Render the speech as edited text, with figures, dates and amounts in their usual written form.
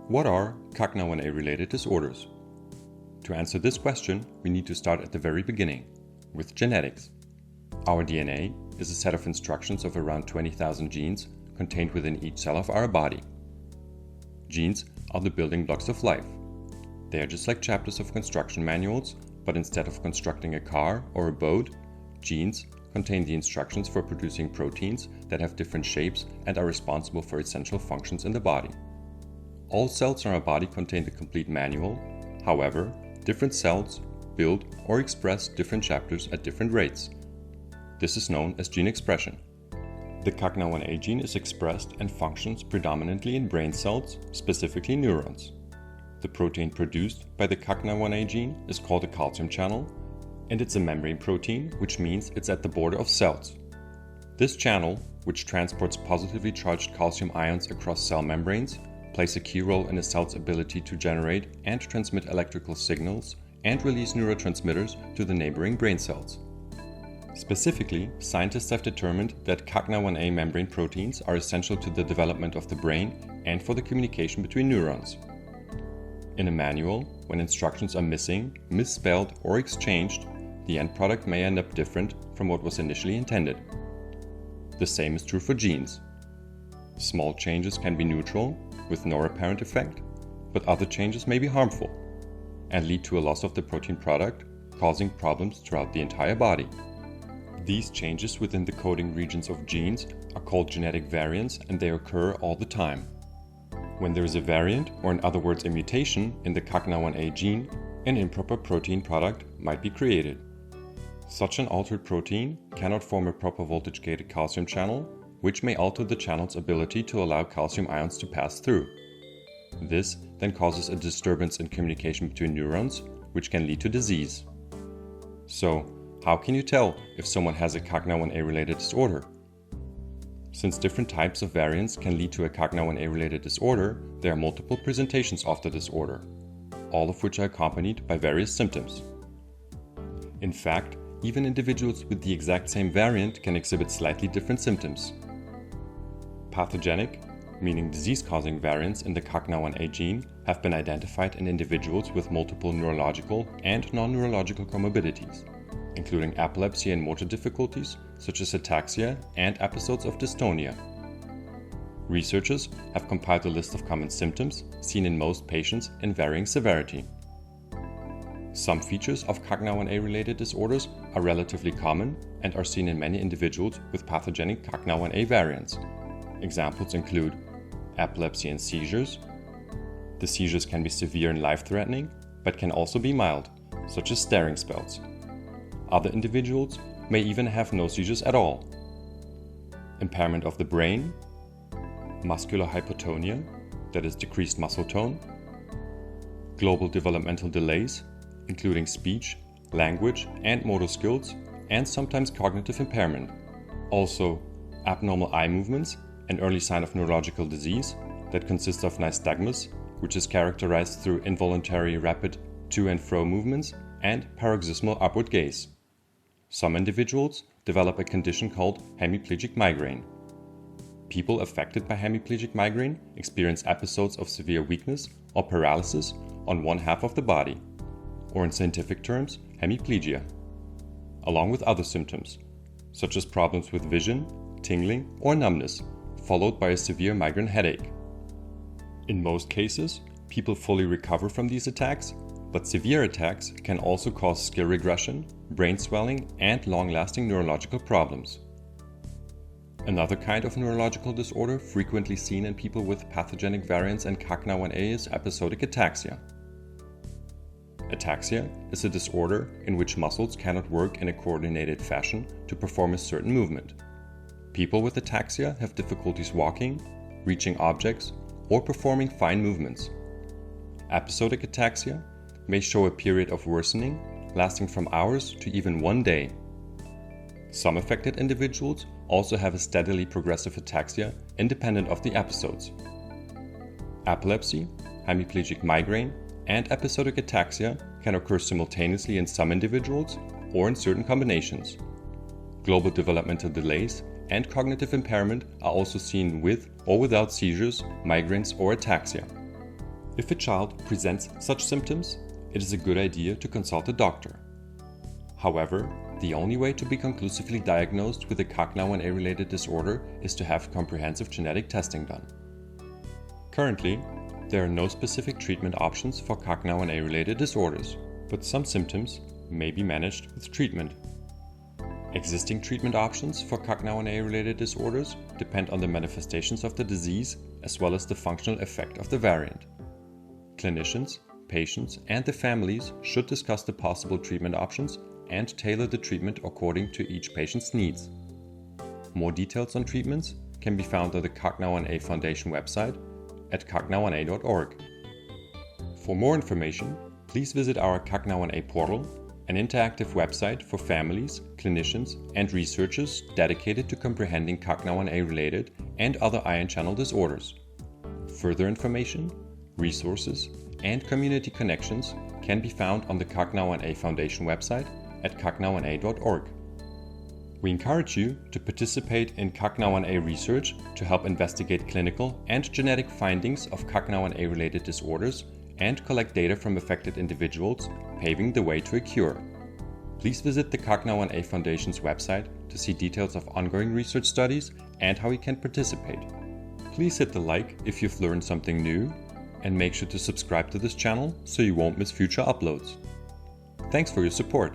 What are CACNA1A-related disorders? To answer this question, we need to start at the very beginning, with genetics. Our DNA is a set of instructions of around 20,000 genes contained within each cell of our body. Genes are the building blocks of life. They are just like chapters of construction manuals, but instead of constructing a car or a boat, genes contain the instructions for producing proteins that have different shapes and are responsible for essential functions in the body. All cells in our body contain the complete manual. However, different cells build or express different chapters at different rates. This is known as gene expression. The CACNA1A gene is expressed and functions predominantly in brain cells, specifically neurons. The protein produced by the CACNA1A gene is called a calcium channel, and it's a membrane protein, which means it's at the border of cells. This channel, which transports positively charged calcium ions across cell membranes, plays a key role in a cell's ability to generate and transmit electrical signals and release neurotransmitters to the neighboring brain cells. Specifically, scientists have determined that CACNA1A membrane proteins are essential to the development of the brain and for the communication between neurons. In a manual, when instructions are missing, misspelled, or exchanged, the end product may end up different from what was initially intended. The same is true for genes. Small changes can be neutral, with no apparent effect, but other changes may be harmful and lead to a loss of the protein product, causing problems throughout the entire body. These changes within the coding regions of genes are called genetic variants, and they occur all the time. When there is a variant, or in other words a mutation, in the CACNA1A gene, an improper protein product might be created. Such an altered protein cannot form a proper voltage-gated calcium channel, which may alter the channel's ability to allow calcium ions to pass through. This then causes a disturbance in communication between neurons, which can lead to disease. So, how can you tell if someone has a CACNA1A-related disorder? Since different types of variants can lead to a CACNA1A-related disorder, there are multiple presentations of the disorder, all of which are accompanied by various symptoms. In fact, even individuals with the exact same variant can exhibit slightly different symptoms. Pathogenic, meaning disease-causing variants in the CACNA1A gene, have been identified in individuals with multiple neurological and non-neurological comorbidities, including epilepsy and motor difficulties, such as ataxia and episodes of dystonia. Researchers have compiled a list of common symptoms seen in most patients in varying severity. Some features of CACNA1A-related disorders are relatively common and are seen in many individuals with pathogenic CACNA1A variants. Examples include epilepsy and seizures. The seizures can be severe and life-threatening, but can also be mild, such as staring spells. Other individuals may even have no seizures at all. Impairment of the brain, muscular hypotonia, that is decreased muscle tone, global developmental delays, including speech, language, and motor skills, and sometimes cognitive impairment. Also, abnormal eye movements, an early sign of neurological disease that consists of nystagmus, which is characterized through involuntary rapid to and fro movements, and paroxysmal upward gaze. Some individuals develop a condition called hemiplegic migraine. People affected by hemiplegic migraine experience episodes of severe weakness or paralysis on one half of the body, or in scientific terms, hemiplegia, along with other symptoms, such as problems with vision, tingling, or numbness, followed by a severe migraine headache. In most cases, people fully recover from these attacks, but severe attacks can also cause skill regression, brain swelling, and long-lasting neurological problems. Another kind of neurological disorder frequently seen in people with pathogenic variants in CACNA1A is episodic ataxia. Ataxia is a disorder in which muscles cannot work in a coordinated fashion to perform a certain movement. People with ataxia have difficulties walking, reaching objects, or performing fine movements. Episodic ataxia may show a period of worsening lasting from hours to even 1 day. Some affected individuals also have a steadily progressive ataxia independent of the episodes. Epilepsy, hemiplegic migraine, and episodic ataxia can occur simultaneously in some individuals or in certain combinations. Global developmental delays and cognitive impairment are also seen with or without seizures, migraines, or ataxia. If a child presents such symptoms, it is a good idea to consult a doctor. However, the only way to be conclusively diagnosed with a CACNA1A-related disorder is to have comprehensive genetic testing done. Currently, there are no specific treatment options for CACNA1A-related disorders, but some symptoms may be managed with treatment. Existing treatment options for CACNA1A-related disorders depend on the manifestations of the disease as well as the functional effect of the variant. Clinicians, patients, and the families should discuss the possible treatment options and tailor the treatment according to each patient's needs. More details on treatments can be found on the CACNA1A Foundation website at CACNA1A.org. For more information, please visit our CACNA1A portal, an interactive website for families, clinicians, and researchers dedicated to comprehending CACNA1A-related and other ion channel disorders. Further information, resources, and community connections can be found on the CACNA1A Foundation website at CACNA1A.org. We encourage you to participate in CACNA1A research to help investigate clinical and genetic findings of CACNA1A-related disorders and collect data from affected individuals, paving the way to a cure. Please visit the CACNA1A Foundation's website to see details of ongoing research studies and how you can participate. Please hit the like if you've learned something new, and make sure to subscribe to this channel so you won't miss future uploads. Thanks for your support.